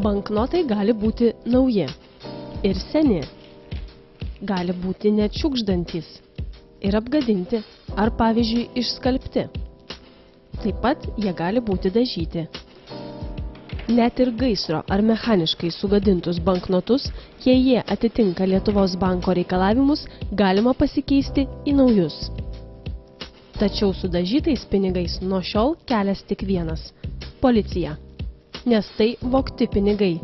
Banknotai gali būti nauji ir seni, gali būti net šiukšdantys ir apgadinti ar, pavyzdžiui, išskalbti. Taip pat jie gali būti dažyti. Net ir gaisro ar mechaniškai sugadintus banknotus, jei jie atitinka Lietuvos banko reikalavimus, galima pasikeisti į naujus. Tačiau su dažytais pinigais nuo šiol kelias tik vienas – policija. Nes tai vogti pinigai.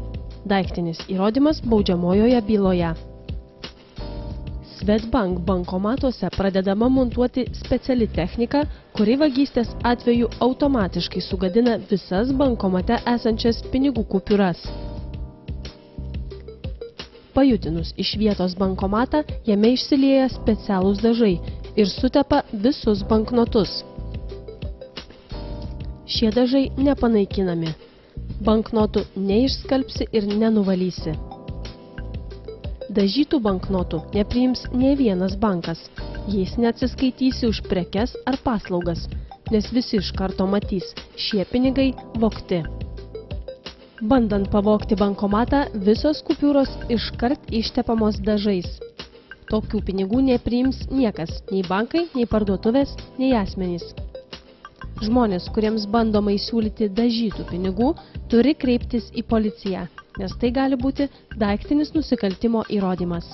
Daiktinis įrodymas baudžiamojoje byloje. Swedbank bankomatuose pradedama montuoti speciali technika, kuri vagystės atveju automatiškai sugadina visas bankomate esančias pinigų kupiūras. Pajudinus iš vietos bankomatą, jame išsilieja specialūs dažai ir sutepa visus banknotus. Šie dažai nepanaikinami. Banknotų neišskalbsi ir nenuvalysi. Dažytų banknotų nepriims nė vienas bankas, jais neatsiskaitysi už prekes ar paslaugas, nes visi iš karto matys, šie pinigai vogti. Bandant pavogti bankomatą, visos kupiūros iškart ištepamos dažais. Tokių pinigų nepriims niekas, nei bankai, nei parduotuvės, nei asmenys. Žmonės, kuriems bandoma įsiūlyti dažytų pinigų, turi kreiptis į policiją, nes tai gali būti daiktinis nusikaltimo įrodymas.